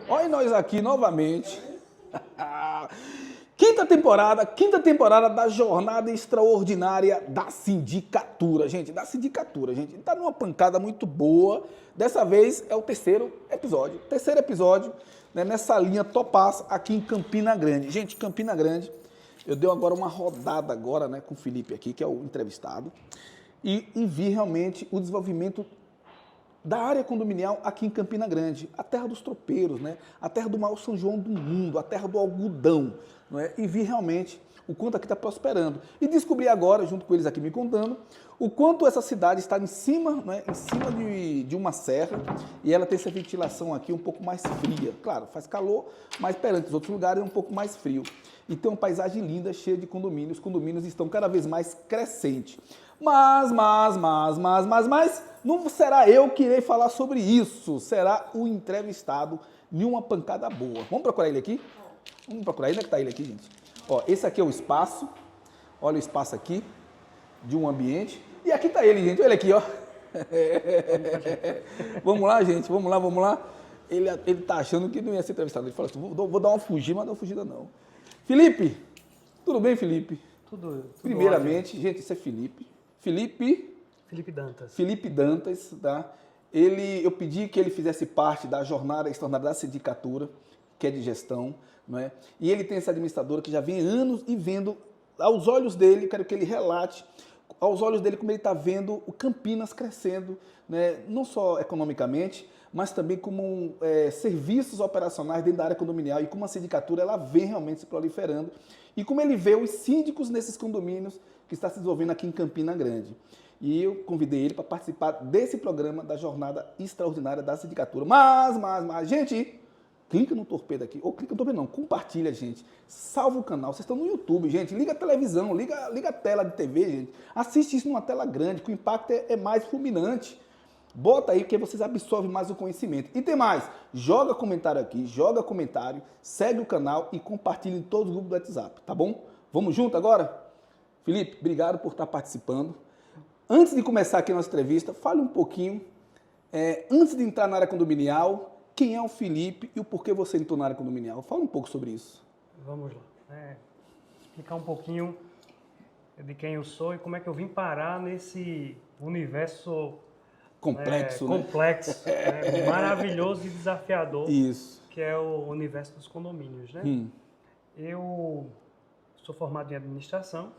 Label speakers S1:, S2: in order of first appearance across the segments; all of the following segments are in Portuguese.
S1: Olha nós aqui novamente. Quinta temporada da Jornada Extraordinária da Sindicatura. Gente, tá numa pancada muito boa. Dessa vez é o terceiro episódio, né, nessa linha Topaz aqui em Campina Grande. Gente, Campina Grande, eu dei agora uma rodada agora, né, com o Felipe aqui, que é o entrevistado, e vi realmente o desenvolvimento da área condominial aqui em Campina Grande, a terra dos tropeiros, né? A terra do maior São João do mundo, a terra do algodão, não é? E vi realmente o quanto aqui está prosperando. E descobri agora, junto com eles aqui me contando, o quanto essa cidade está em cima, né? Em cima de uma serra, e ela tem essa ventilação aqui um pouco mais fria. Claro, faz calor, mas perante os outros lugares é um pouco mais frio. E tem uma paisagem linda, cheia de condomínios. Os condomínios estão cada vez mais crescentes. Mas, não será eu que irei falar sobre isso, será o entrevistado em uma pancada boa. Vamos procurar ele aqui? Vamos procurar, onde é que está ele aqui, gente? Ó, esse aqui é o espaço, olha o espaço aqui, de um ambiente. E aqui está ele, gente, olha aqui, ó. Vamos lá, gente, vamos lá. Ele tá achando que não ia ser entrevistado, ele falou assim, vou dar uma fugida, mas não uma fugida não. Felipe, tudo bem, Felipe?
S2: Tudo
S1: Primeiramente,
S2: ótimo.
S1: gente, isso é Felipe
S2: Dantas.
S1: Felipe Dantas, tá? Eu pedi que ele fizesse parte da Jornada Extraordinária da Sindicatura, que é de gestão, não é? E ele tem essa administradora que já vem anos e vendo, aos olhos dele, quero que ele relate, aos olhos dele como ele está vendo o Campinas crescendo, né? Não só economicamente, mas também como serviços operacionais dentro da área condominial e como a sindicatura ela vem realmente se proliferando e como ele vê os síndicos nesses condomínios que está se desenvolvendo aqui em Campina Grande. E eu convidei ele para participar desse programa da Jornada Extraordinária da Sindicatura. Mas, gente, clica no torpedo aqui, ou clica no torpedo não, compartilha, gente, salva o canal, vocês estão no YouTube, gente, liga a televisão, liga a tela de TV, gente, assiste isso numa tela grande, que o impacto é mais fulminante. Bota aí, porque vocês absorvem mais o conhecimento. E tem mais, joga comentário aqui, segue o canal e compartilha em todos os grupos do WhatsApp, tá bom? Vamos junto agora? Felipe, obrigado por estar participando. Antes de começar aqui a nossa entrevista, fale um pouquinho, antes de entrar na área condominial, quem é o Felipe e o porquê você entrou na área condominial? Fala um pouco sobre isso.
S2: Vamos lá. Explicar um pouquinho de quem eu sou e como é que eu vim parar nesse universo
S1: complexo,
S2: maravilhoso e desafiador,
S1: isso,
S2: que é o universo dos condomínios, né? Eu sou formado em administração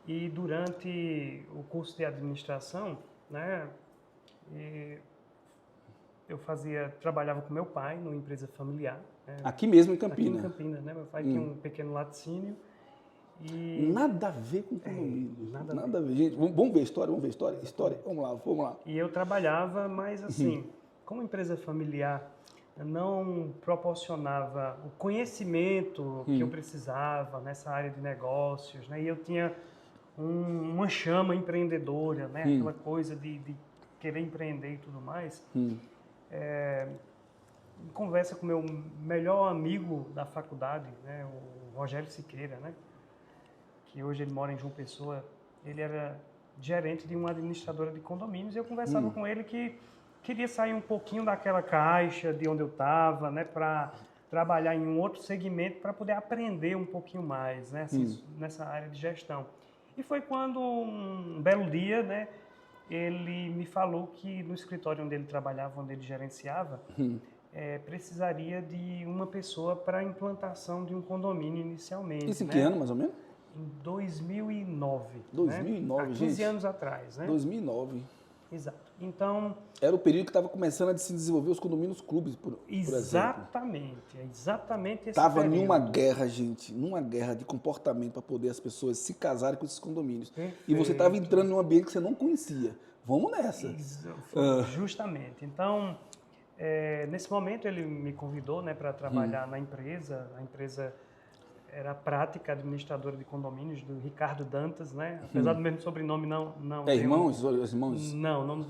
S2: e durante o curso de administração, né, eu trabalhava com meu pai numa empresa familiar.
S1: Aqui mesmo em Campinas?
S2: Aqui em Campinas, né? Meu pai tinha um pequeno laticínio e...
S1: Nada a ver com condomínio.
S2: Nada a ver.
S1: Gente, vamos ver a história. Vamos lá.
S2: E eu trabalhava, mas assim, como empresa familiar, não proporcionava o conhecimento que eu precisava nessa área de negócios, né? E eu tinha uma chama empreendedora, né? Aquela coisa de querer empreender e tudo mais. Conversa com meu melhor amigo da faculdade, né? O Rogério Siqueira, né? Que hoje ele mora em João Pessoa. Ele era gerente de uma administradora de condomínios e eu conversava com ele que queria sair um pouquinho daquela caixa de onde eu estava, né, para trabalhar em um outro segmento para poder aprender um pouquinho mais, né, assim, nessa área de gestão. E foi quando um belo dia, né, ele me falou que no escritório onde ele trabalhava, onde ele gerenciava, precisaria de uma pessoa para a implantação de um condomínio inicialmente.
S1: Isso em que ano, mais ou menos?
S2: Em 2009.
S1: 2009,
S2: né? Há 15
S1: gente.
S2: anos atrás, né?
S1: 2009.
S2: Exato. Então...
S1: Era o período que estava começando a se desenvolver os condomínios clubes, por
S2: exatamente. É exatamente esse
S1: Estava
S2: período.
S1: numa guerra, gente. Numa guerra de comportamento para poder as pessoas se casarem com esses condomínios.
S2: Perfeito.
S1: E você estava entrando num ambiente que você não conhecia. Vamos nessa.
S2: Justamente. Então, nesse momento ele me convidou, né, para trabalhar na empresa. A empresa era a prática administradora de condomínios do Ricardo Dantas, né? Apesar do mesmo sobrenome não
S1: irmãos?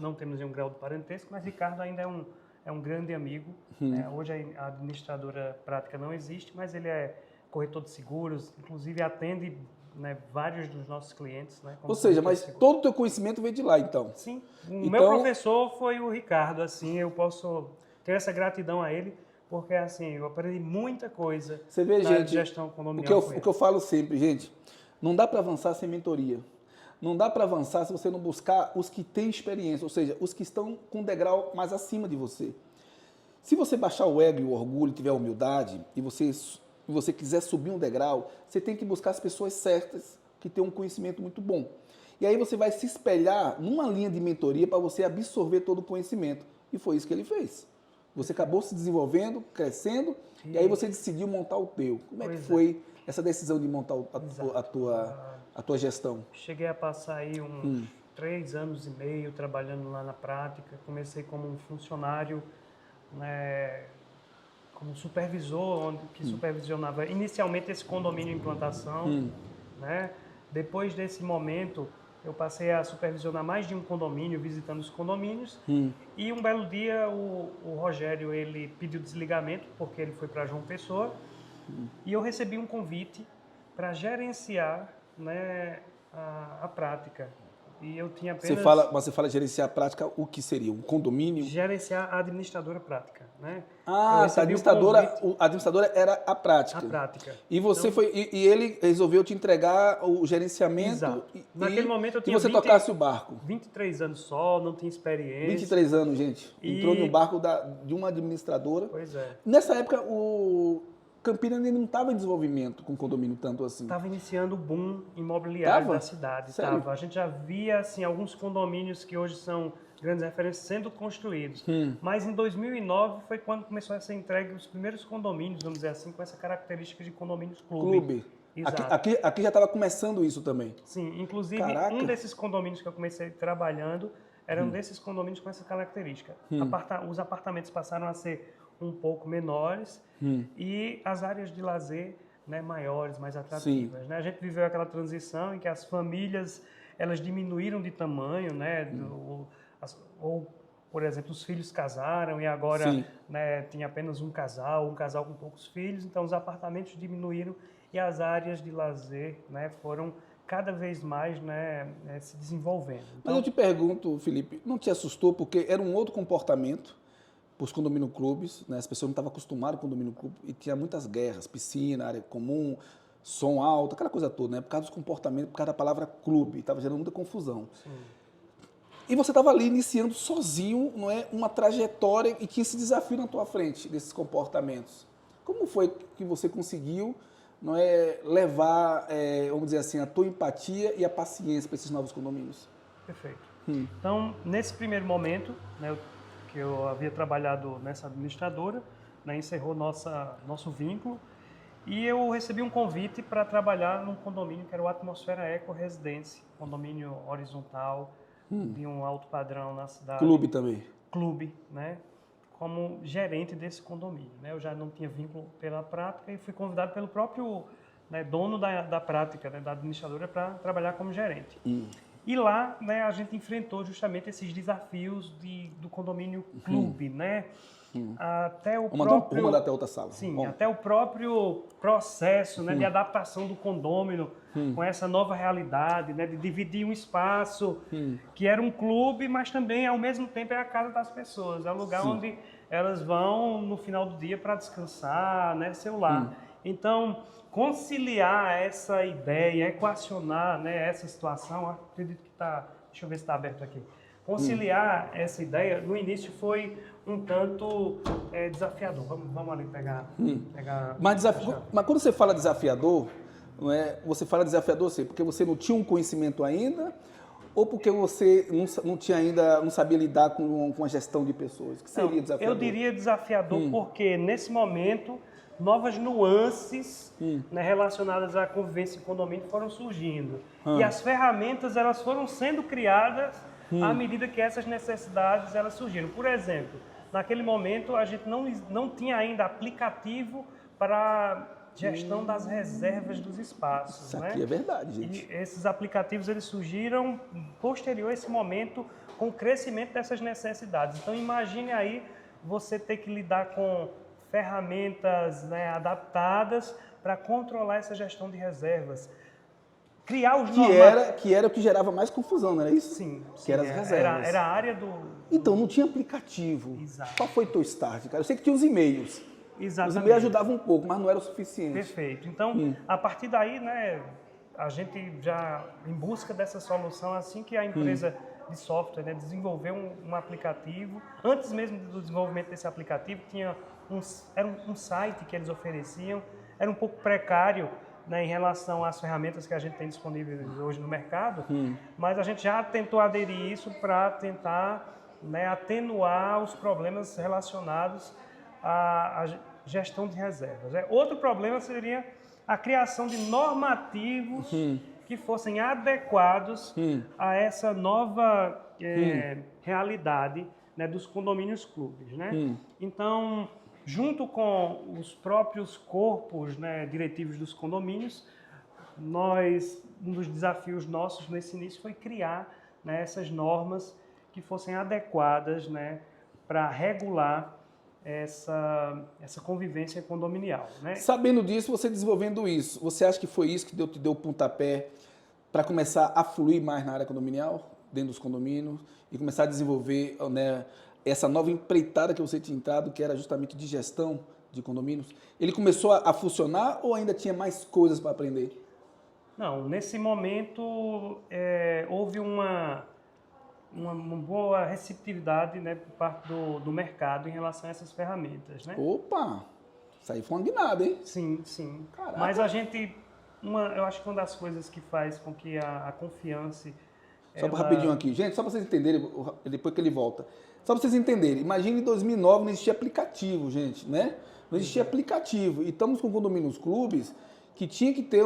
S2: Não temos nenhum grau de parentesco, mas Ricardo ainda é um grande amigo. Né? Hoje a administradora prática não existe, mas ele é corretor de seguros, inclusive atende, né, vários dos nossos clientes. Né,
S1: ou seja, mas todo o teu conhecimento veio de lá, então?
S2: Sim. O meu professor foi o Ricardo, assim, eu posso ter essa gratidão a ele, porque assim, eu aprendi muita coisa
S1: Você vê,
S2: na
S1: gente,
S2: gestão condominial.
S1: o que eu falo sempre, gente, não dá para avançar sem mentoria. Não dá para avançar se você não buscar os que têm experiência, ou seja, os que estão com um degrau mais acima de você. Se você baixar o ego e o orgulho, tiver humildade, e você quiser subir um degrau, você tem que buscar as pessoas certas, que têm um conhecimento muito bom. E aí você vai se espelhar numa linha de mentoria para você absorver todo o conhecimento. E foi isso que ele fez. Você acabou se desenvolvendo, crescendo, e aí você decidiu montar o teu. Como é que foi essa decisão de montar a tua gestão?
S2: Cheguei a passar aí uns 3 anos e meio trabalhando lá na prática. Comecei como um funcionário, né, como supervisor, que supervisionava inicialmente esse condomínio em implantação. Né? Depois desse momento, eu passei a supervisionar mais de um condomínio, visitando os condomínios. E um belo dia, o Rogério ele pediu desligamento, porque ele foi para João Pessoa. E eu recebi um convite para gerenciar, né, a prática. E eu tinha apenas...
S1: Você fala gerenciar a prática, o que seria? Um condomínio?
S2: Gerenciar a administradora prática, né?
S1: Ah, a administradora era a prática.
S2: A prática.
S1: E você então, e ele resolveu te entregar o gerenciamento.
S2: Exato. Naquele momento eu tinha
S1: e você tocasse o barco.
S2: 23 anos só, não tinha experiência.
S1: 23 anos, gente. Entrou no barco de uma administradora.
S2: Pois é.
S1: Nessa época, o Campina ainda não estava em desenvolvimento com condomínio tanto assim.
S2: Estava iniciando o boom imobiliário da cidade.
S1: Sério?
S2: A gente já via assim, alguns condomínios que hoje são grandes referências sendo construídos. Mas em 2009 foi quando começou a ser entregue os primeiros condomínios, vamos dizer assim, com essa característica de condomínios clube.
S1: Exato. Aqui já estava começando isso também.
S2: Sim, inclusive um desses condomínios que eu comecei trabalhando era um desses condomínios com essa característica. Os apartamentos passaram a ser um pouco menores e as áreas de lazer, né, maiores, mais atrativas. Né? A gente viveu aquela transição em que as famílias elas diminuíram de tamanho, né, ou, por exemplo, os filhos casaram e agora, né, tinha apenas um casal com poucos filhos, então os apartamentos diminuíram e as áreas de lazer, né, foram cada vez mais, né, se desenvolvendo. Então,
S1: mas eu te pergunto, Felipe, não te assustou porque era um outro comportamento para os condomínio clubes, né? As pessoas não estavam acostumadas com o condomínio clube e tinha muitas guerras, piscina, área comum, som alto, aquela coisa toda, né? Por causa dos comportamentos, por causa da palavra clube, estava gerando muita confusão.
S2: Sim.
S1: E você estava ali iniciando sozinho, não é, uma trajetória e tinha esse desafio na tua frente desses comportamentos. Como foi que você conseguiu, não é, levar, vamos dizer assim, a tua empatia e a paciência para esses novos condomínios?
S2: Perfeito. Então, nesse primeiro momento, né, que eu havia trabalhado nessa administradora, né, encerrou nosso vínculo, e eu recebi um convite para trabalhar num condomínio que era o Atmosfera Eco Residência, condomínio horizontal, de um alto padrão na cidade.
S1: Clube também?
S2: Clube, né, como gerente desse condomínio. Né? Eu já não tinha vínculo pela prática e fui convidado pelo próprio, né, dono da prática, né, da administradora, para trabalhar como gerente. E lá, né, a gente enfrentou justamente esses desafios do condomínio clube, né? Até o próprio...
S1: Uma até outra sala.
S2: Sim, até o próprio processo, né, de adaptação do condômino com essa nova realidade, né, de dividir um espaço que era um clube, mas também, ao mesmo tempo, é a casa das pessoas. É o lugar onde elas vão no final do dia para descansar, né, seu lar. Então, conciliar essa ideia, equacionar, né, essa situação, acredito que está... Deixa eu ver se está aberto aqui. Conciliar essa ideia, no início foi um tanto desafiador. Vamos ali pegar...
S1: Mas quando você fala desafiador, não é, você fala desafiador assim, porque você não tinha um conhecimento ainda ou porque você não sabia lidar com a gestão de pessoas? O que seria desafiador?
S2: Eu diria desafiador porque, nesse momento, novas nuances, né, relacionadas à convivência em condomínio foram surgindo. E as ferramentas elas foram sendo criadas à medida que essas necessidades elas surgiram. Por exemplo, naquele momento a gente não tinha ainda aplicativo para gestão das reservas dos espaços.
S1: Isso
S2: né?
S1: aqui é verdade, gente.
S2: E esses aplicativos eles surgiram posterior a esse momento com o crescimento dessas necessidades. Então imagine aí você ter que lidar com ferramentas, né, adaptadas para controlar essa gestão de reservas. Criar os
S1: que era o que gerava mais confusão, não era isso?
S2: Sim.
S1: Que eram as reservas.
S2: Era a área do...
S1: Então, não tinha aplicativo.
S2: Exato.
S1: Qual foi o teu start, cara? Eu sei que tinha os e-mails.
S2: Exatamente.
S1: Os MEI ajudavam um pouco, mas não era o suficiente.
S2: Perfeito. Então, a partir daí, né, a gente já, em busca dessa solução, assim que a empresa de software, né, desenvolveu um aplicativo, antes mesmo do desenvolvimento desse aplicativo, era um site que eles ofereciam, era um pouco precário, né, em relação às ferramentas que a gente tem disponíveis hoje no mercado, mas a gente já tentou aderir isso para tentar, né, atenuar os problemas relacionados à gestão de reservas. Outro problema seria a criação de normativos que fossem adequados a essa nova realidade, né, dos condomínios clubes, né? Então, junto com os próprios corpos, né, diretivos dos condomínios, um dos desafios nossos nesse início foi criar, né, essas normas que fossem adequadas, né, para regular essa convivência condominial, né?
S1: Sabendo disso, você desenvolvendo isso, você acha que foi isso que te deu o pontapé para começar a fluir mais na área condominial, dentro dos condomínios, e começar a desenvolver, né, essa nova empreitada que você tinha entrado, que era justamente de gestão de condomínios? Ele começou a funcionar ou ainda tinha mais coisas para aprender?
S2: Não, nesse momento houve uma boa receptividade, né, por parte do mercado em relação a essas ferramentas, né?
S1: Opa! Isso aí foi uma guinada, hein?
S2: Sim, sim.
S1: Caraca.
S2: Mas a gente, eu acho que uma das coisas que faz com que a confiança...
S1: Só para rapidinho aqui. Gente, só para vocês entenderem, depois que ele volta. Só para vocês entenderem, imagine em 2009 não existia aplicativo, gente, né? Não existia aplicativo. E estamos com condomínios clubes que tinha que ter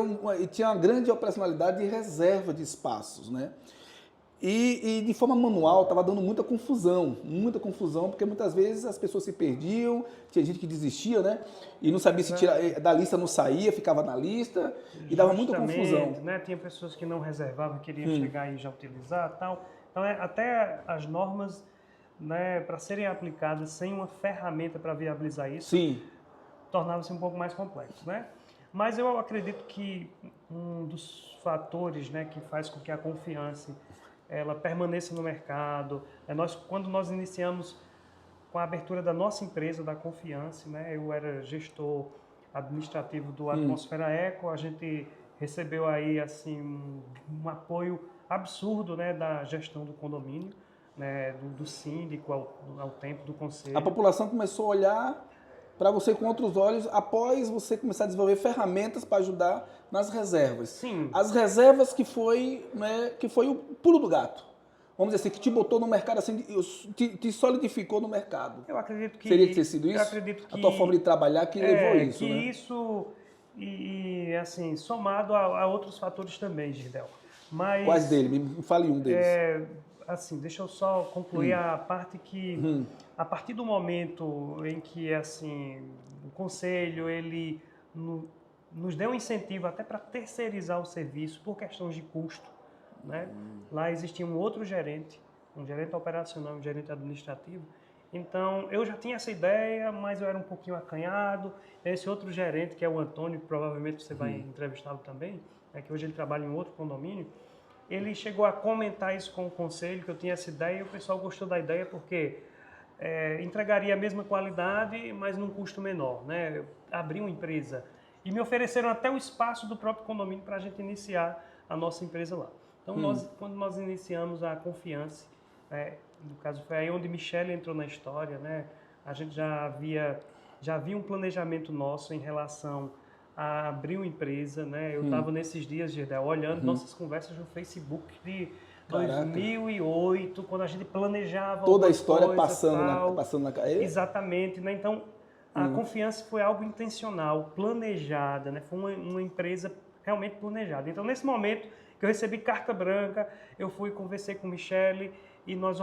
S1: tinha uma grande operacionalidade de reserva de espaços, né? E de forma manual estava dando muita confusão, porque muitas vezes as pessoas se perdiam, tinha gente que desistia, né? E não sabia se tirar, da lista não saía, ficava na lista e dava muita confusão.
S2: Né? Tinha pessoas que não reservavam, queriam chegar e já utilizar e tal. Então, até as normas, né, para serem aplicadas sem uma ferramenta para viabilizar isso, tornava-se um pouco mais complexo, né? Mas eu acredito que um dos fatores, né, que faz com que a confiança ela permaneça no mercado. Quando nós iniciamos com a abertura da nossa empresa, da Confiance, né, eu era gestor administrativo do Atmosfera Eco, a gente recebeu aí assim um apoio absurdo, né, da gestão do condomínio, né, do síndico ao tempo do conselho.
S1: A população começou a olhar para você com outros olhos após você começar a desenvolver ferramentas para ajudar nas reservas.
S2: Sim.
S1: As reservas que foi o pulo do gato. Vamos dizer assim, que te botou no mercado, assim, te solidificou no mercado.
S2: Eu acredito que...
S1: Seria ter sido isso?
S2: Eu acredito que...
S1: A tua forma de trabalhar que levou isso,
S2: que
S1: né?
S2: isso, assim, somado a outros fatores também, Girdel. Mas...
S1: Quais deles? Me fale um deles.
S2: Assim, deixa eu só concluir a parte que, a partir do momento em que, assim, o conselho, ele nos deu um incentivo até para terceirizar o serviço por questões de custo, né? Lá existia um outro gerente, um gerente operacional, um gerente administrativo. Então, eu já tinha essa ideia, mas eu era um pouquinho acanhado. Esse outro gerente, que é o Antônio, que provavelmente você vai entrevistá-lo também, né, que hoje ele trabalha em outro condomínio, ele chegou a comentar isso com o conselho, que eu tinha essa ideia, e o pessoal gostou da ideia porque entregaria a mesma qualidade, mas num custo menor, né? Eu abri uma empresa e me ofereceram até o espaço do próprio condomínio para a gente iniciar a nossa empresa lá. Então, quando nós iniciamos a Confiance, no caso foi aí onde Michele entrou na história, né? A gente já havia um planejamento nosso em relação a abrir uma empresa, né? Eu estava nesses dias, Girdel, olhando nossas conversas no Facebook de 2008, quando a gente planejava
S1: toda a história
S2: coisa,
S1: passando na carreira.
S2: Exatamente, né? Então, a Confiança foi algo intencional, planejada, né? Foi uma empresa realmente planejada. Então, nesse momento que eu recebi carta branca, eu fui conversei com Michele e nós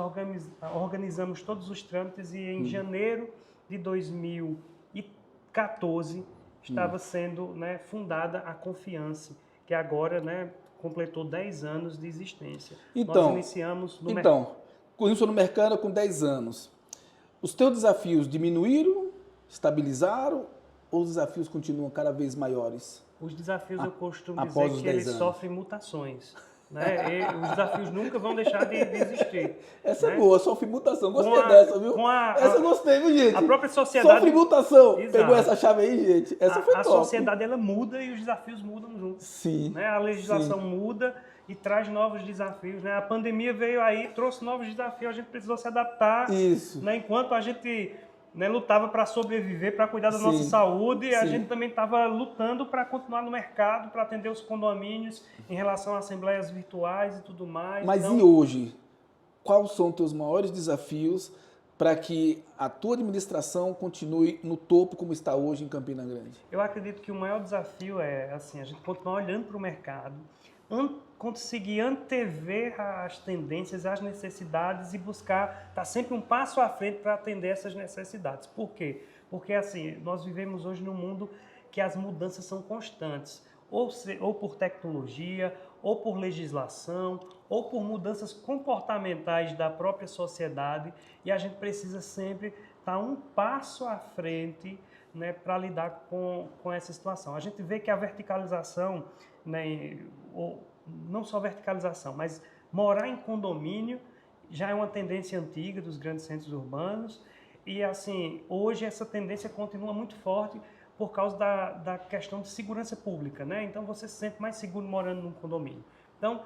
S2: organizamos todos os trâmites e em janeiro de 2014 estava sendo, né, fundada a Confiance, que agora, né, completou 10 anos de existência.
S1: Então,
S2: nós iniciamos no
S1: começou no mercado com 10 anos. Os teus desafios diminuíram, estabilizaram ou os desafios continuam cada vez maiores?
S2: Os desafios eu costumo dizer que eles sofrem mutações. né? E os desafios nunca vão deixar de existir.
S1: Essa
S2: né?
S1: é boa, sofrimutação. Gostei dessa, viu? Essa eu gostei, viu, gente?
S2: A própria sociedade...
S1: Sofrimutação.
S2: Exato.
S1: Pegou essa chave aí, gente? Essa foi
S2: a
S1: top.
S2: sociedade, ela muda e os desafios mudam junto.
S1: Sim.
S2: Né? A legislação muda e traz novos desafios. Né? A pandemia veio aí, trouxe novos desafios, a gente precisou se adaptar.
S1: Isso.
S2: Né? Enquanto a gente... né, lutava para sobreviver, para cuidar da nossa saúde, a gente também estava lutando para continuar no mercado, para atender os condomínios em relação a assembleias virtuais e tudo mais.
S1: Mas e hoje? Quais são os teus maiores desafios para que a tua administração continue no topo como está hoje em Campina Grande?
S2: Eu acredito que o maior desafio é assim, a gente continuar olhando para o mercado, conseguir antever as tendências, as necessidades e buscar estar sempre um passo à frente para atender essas necessidades. Por quê? Porque assim, nós vivemos hoje num mundo que as mudanças são constantes, ou por tecnologia, ou por legislação, ou por mudanças comportamentais da própria sociedade, e a gente precisa sempre estar um passo à frente, né, para lidar com essa situação. A gente vê que a verticalização, né, não só verticalização, mas morar em condomínio já é uma tendência antiga dos grandes centros urbanos e assim, hoje essa tendência continua muito forte por causa da questão de segurança pública, né? Então você se sente mais seguro morando num condomínio. Então,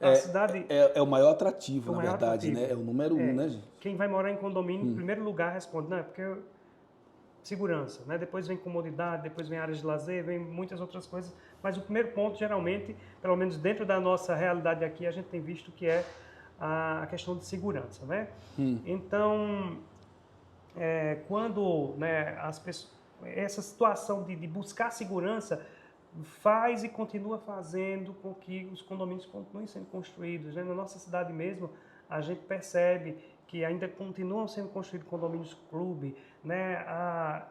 S2: a cidade...
S1: É o maior atrativo, na verdade,
S2: atrativo.
S1: né? É o número um, né, gente?
S2: Quem vai morar em condomínio, em primeiro lugar, responde, não, é porque segurança, né? Depois vem comodidade, depois vem áreas de lazer, vem muitas outras coisas, mas o primeiro ponto, geralmente, pelo menos dentro da nossa realidade aqui, a gente tem visto que é a questão de segurança, né? Então, quando, né, as pessoas, essa situação de buscar segurança faz e continua fazendo com que os condomínios continuem sendo construídos, né? Na nossa cidade mesmo, a gente percebe que ainda continuam sendo construídos condomínios clube, né?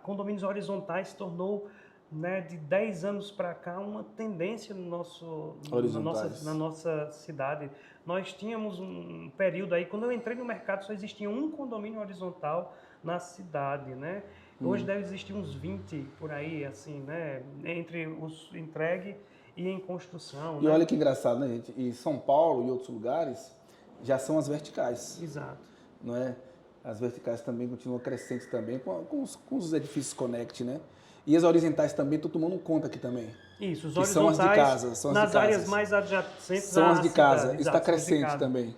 S2: Condomínios horizontais se tornou, né, de 10 anos para cá uma tendência na nossa cidade. Nós tínhamos um período aí, quando eu entrei no mercado só existia um condomínio horizontal na cidade, né? Hoje deve existir uns 20 por aí, assim, né? Entre os entregue e em construção.
S1: E
S2: né?
S1: olha que engraçado, né, gente? Em São Paulo e outros lugares já são as verticais.
S2: Exato.
S1: Não é? As verticais também continuam crescentes também com os edifícios Connect, né? E as horizontais também estão tomando conta aqui também.
S2: Isso, os
S1: que
S2: horizontais
S1: são as de casa, são as
S2: nas
S1: de casa.
S2: áreas mais adjacentes
S1: são as de casa.
S2: cidade.
S1: Está
S2: Exato,
S1: crescente também.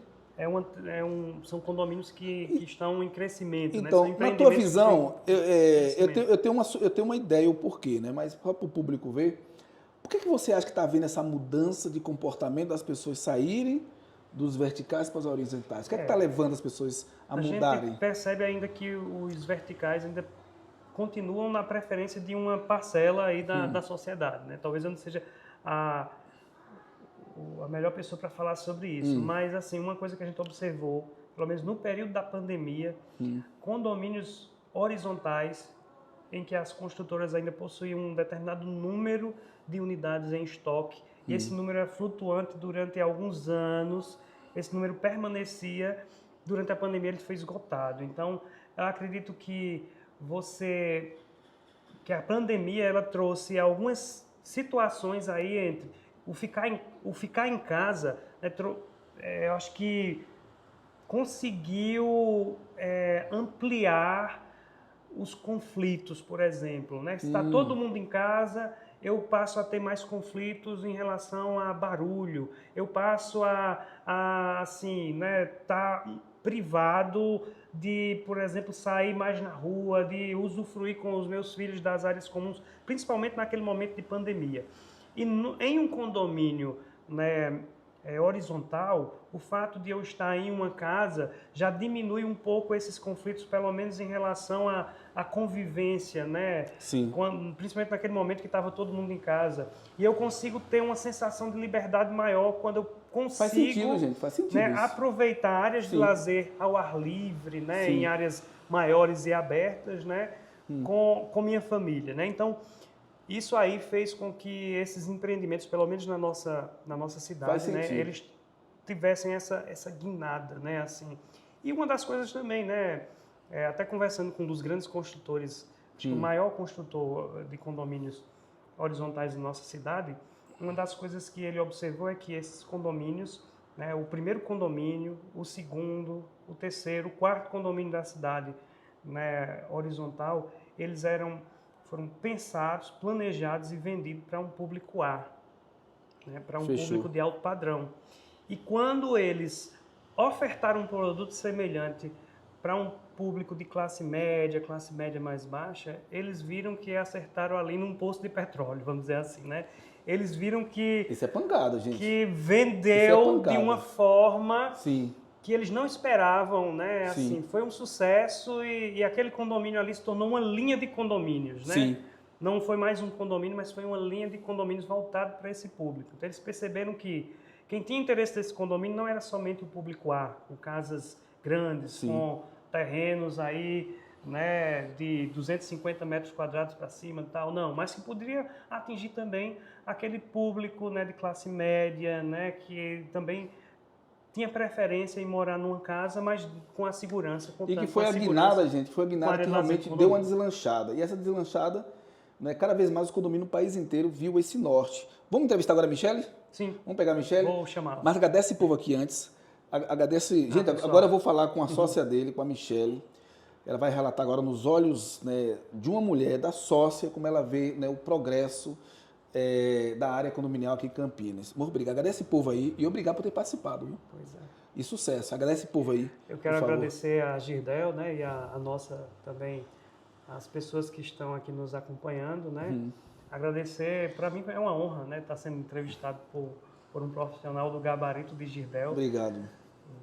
S2: São condomínios que estão em crescimento.
S1: Então,
S2: né?
S1: na tua visão, eu tenho uma ideia o porquê, né? Mas para o público ver, por que você acha que está havendo essa mudança de comportamento das pessoas saírem dos verticais para os horizontais? O que é que está levando as pessoas a mudarem?
S2: A gente percebe ainda que os verticais ainda continuam na preferência de uma parcela aí da sociedade, né? Talvez eu não seja a melhor pessoa para falar sobre isso, mas assim, uma coisa que a gente observou, pelo menos no período da pandemia, condomínios horizontais em que as construtoras ainda possuíam um determinado número de unidades em estoque, e esse número era flutuante durante alguns anos, esse número permanecia, durante a pandemia ele foi esgotado. Então, eu acredito que a pandemia ela trouxe algumas situações aí entre o ficar em casa, né, eu acho que conseguiu ampliar os conflitos, por exemplo, né? Se está todo mundo em casa, eu passo a ter mais conflitos em relação a barulho, eu passo assim, né, tá privado de, por exemplo, sair mais na rua, de usufruir com os meus filhos das áreas comuns, principalmente naquele momento de pandemia. E em um condomínio, né, horizontal, o fato de eu estar em uma casa já diminui um pouco esses conflitos, pelo menos em relação à convivência, né?
S1: Sim.
S2: Principalmente naquele momento que estava todo mundo em casa. E eu consigo ter uma sensação de liberdade maior quando eu consigo,
S1: faz sentido, gente, faz sentido,
S2: né,
S1: isso.
S2: aproveitar áreas de lazer ao ar livre, né, em áreas maiores e abertas, né, com minha família, né? Então, isso aí fez com que esses empreendimentos, pelo menos na nossa cidade, né, eles tivessem essa guinada, né, assim. E uma das coisas também, né, até conversando com um dos grandes construtores, acho que o maior construtor de condomínios horizontais da nossa cidade, uma das coisas que ele observou é que esses condomínios, né, o primeiro condomínio, o segundo, o terceiro, o quarto condomínio da cidade, né, horizontal, eles foram pensados, planejados e vendidos para um público A, né, para um
S1: Fechou.
S2: público de alto padrão. E quando eles ofertaram um produto semelhante para um público de classe média mais baixa, eles viram que acertaram ali num poço de petróleo, vamos dizer assim, né? Eles viram que
S1: Isso é pancada, gente.
S2: que vendeu de uma forma
S1: Sim.
S2: que eles não esperavam, né?
S1: Sim.
S2: Assim, foi um sucesso e aquele condomínio ali se tornou uma linha de condomínios, né?
S1: Sim.
S2: Não foi mais um condomínio, mas foi uma linha de condomínios voltado para esse público. Então eles perceberam que quem tinha interesse nesse condomínio não era somente o público A, com casas grandes,
S1: Sim.
S2: com terrenos aí, né, de 250 metros quadrados para cima e tal, não, mas que poderia atingir também aquele público, né, de classe média, né, que também tinha preferência em morar numa casa, mas com a segurança.
S1: E que foi a guinada, gente, foi a guinada que realmente deu uma deslanchada. E essa deslanchada, né, cada vez mais o condomínio no país inteiro viu esse norte. Vamos entrevistar agora a Michele?
S2: Sim.
S1: Vamos pegar a Michele?
S2: Vou chamá-la.
S1: Mas agradece esse povo aqui antes. Agradece. Gente,
S2: pessoal,
S1: agora eu vou falar com a sócia dele, com a Michele. Ela vai relatar agora nos olhos, né, de uma mulher, da sócia, como ela vê, né, o progresso da área condominial aqui em Campinas. Muito obrigado. Agradece esse povo aí e obrigado por ter participado. Viu?
S2: Pois é.
S1: E sucesso. Agradece esse povo aí.
S2: Eu quero agradecer a Girdel, né, e a nossa também, as pessoas que estão aqui nos acompanhando, né? Agradecer, para mim é uma honra, né, estar sendo entrevistado por um profissional do gabarito de Girdel.
S1: Obrigado.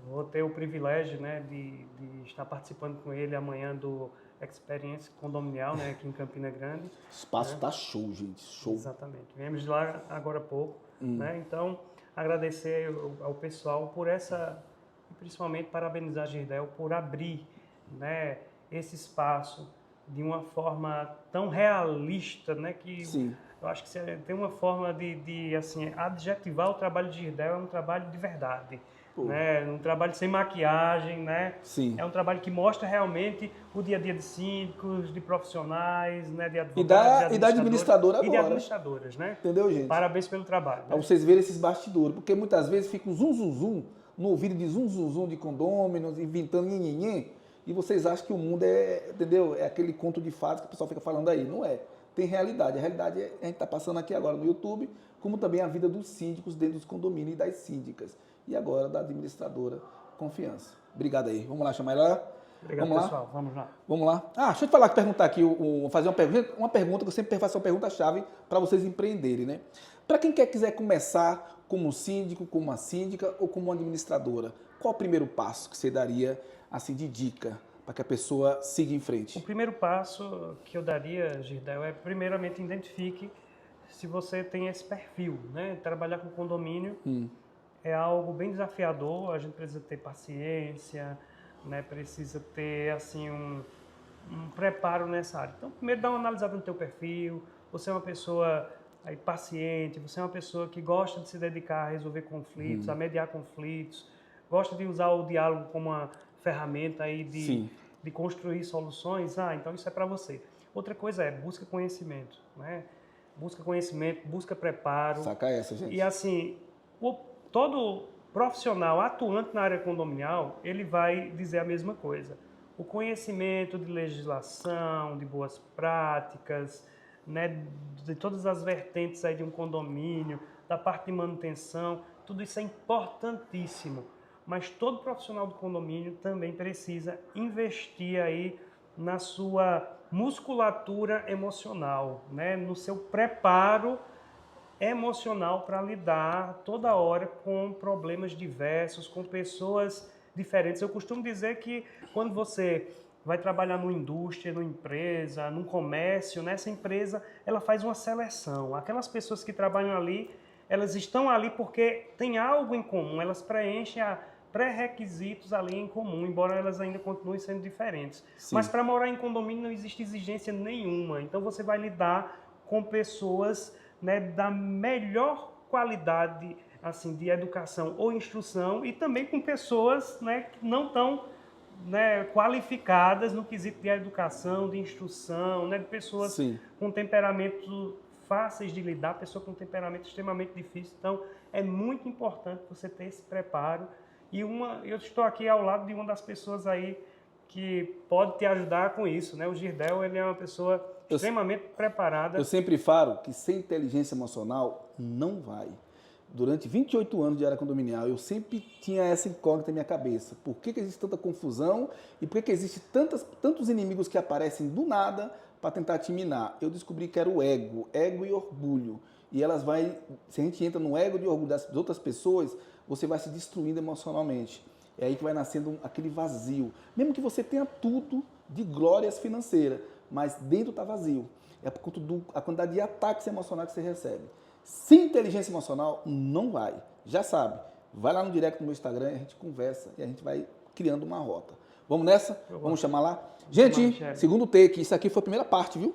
S2: Vou ter o privilégio, né, de estar participando com ele amanhã do Experiência Condominial, né, aqui em Campina Grande.
S1: O espaço tá show, gente. Show.
S2: Exatamente. Viemos de lá agora há pouco, né? Então, agradecer ao pessoal por essa, e principalmente parabenizar a Girdel por abrir, né, esse espaço de uma forma tão realista, né, que
S1: Sim.
S2: eu acho que tem uma forma de assim, adjetivar o trabalho de Girdel, é um trabalho de verdade. Né? Um trabalho sem maquiagem, né?
S1: Sim.
S2: É um trabalho que mostra realmente o dia a dia de síndicos, de profissionais, né? De advogados,
S1: e da administradora agora.
S2: E de administradoras, né?
S1: Entendeu, gente?
S2: Parabéns pelo trabalho. Né?
S1: Para vocês verem esses bastidores, porque muitas vezes fica um zum no ouvido de zum de condôminos, inventando nhenhenhê, e vocês acham que o mundo entendeu? É aquele conto de fadas que o pessoal fica falando aí. Não é. Tem realidade. A realidade a gente está passando aqui agora no YouTube, como também a vida dos síndicos dentro dos condomínios e das síndicas. E agora da administradora Confiança. Obrigado aí. Vamos lá chamar ela?
S2: Obrigado,
S1: vamos
S2: pessoal. Vamos lá.
S1: Vamos lá. Deixa eu te falar, perguntar aqui, fazer uma pergunta que eu sempre faço, uma pergunta-chave para vocês empreenderem, né? Para quem quiser começar como síndico, como uma síndica ou como uma administradora, qual o primeiro passo que você daria assim de dica para que a pessoa siga em frente?
S2: O primeiro passo que eu daria, Girdel, é primeiramente identifique se você tem esse perfil, né? Trabalhar com condomínio é algo bem desafiador, a gente precisa ter paciência, né? Precisa ter assim um preparo nessa área. Então, primeiro dá uma analisada no teu perfil, você é uma pessoa aí, paciente, você é uma pessoa que gosta de se dedicar a resolver conflitos, a mediar conflitos, gosta de usar o diálogo como uma ferramenta aí de construir soluções, então isso é para você. Outra coisa é, busca conhecimento, né? Busca conhecimento, busca preparo.
S1: Saca essa, gente.
S2: E assim, todo profissional atuante na área condominial, ele vai dizer a mesma coisa. O conhecimento de legislação, de boas práticas, né, de todas as vertentes aí de um condomínio, da parte de manutenção, tudo isso é importantíssimo. Mas todo profissional do condomínio também precisa investir aí na sua musculatura emocional, né, no seu preparo emocional para lidar toda hora com problemas diversos, com pessoas diferentes. Eu costumo dizer que quando você vai trabalhar numa indústria, numa empresa, num comércio, nessa empresa, ela faz uma seleção. Aquelas pessoas que trabalham ali, elas estão ali porque tem algo em comum, elas preenchem pré-requisitos ali em comum, embora elas ainda continuem sendo diferentes.
S1: Sim.
S2: Mas para morar em condomínio não existe exigência nenhuma, então você vai lidar com pessoas, né, da melhor qualidade assim, de educação ou instrução e também com pessoas, né, que não estão, né, qualificadas no quesito de educação, de instrução, né, de pessoas com temperamento fáceis de lidar, pessoa com um temperamento extremamente difícil. Então, é muito importante você ter esse preparo. E eu estou aqui ao lado de uma das pessoas aí que pode te ajudar com isso, né? O Girdel, ele é uma pessoa extremamente preparada.
S1: Eu sempre falo que sem inteligência emocional não vai. Durante 28 anos de área condominial, eu sempre tinha essa incógnita na minha cabeça. Por que existe tanta confusão e por que existe tantos inimigos que aparecem do nada para tentar te minar? Eu descobri que era o ego e orgulho. E se a gente entra no ego e orgulho das outras pessoas, você vai se destruindo emocionalmente. É aí que vai nascendo aquele vazio. Mesmo que você tenha tudo de glórias financeiras, mas dentro está vazio. É por conta da quantidade de ataques emocionais que você recebe. Sem inteligência emocional, não vai. Já sabe. Vai lá no direct do meu Instagram, a gente conversa e a gente vai criando uma rota. Vamos nessa? Vamos chamar lá? Gente, segundo take, isso aqui foi a primeira parte, viu?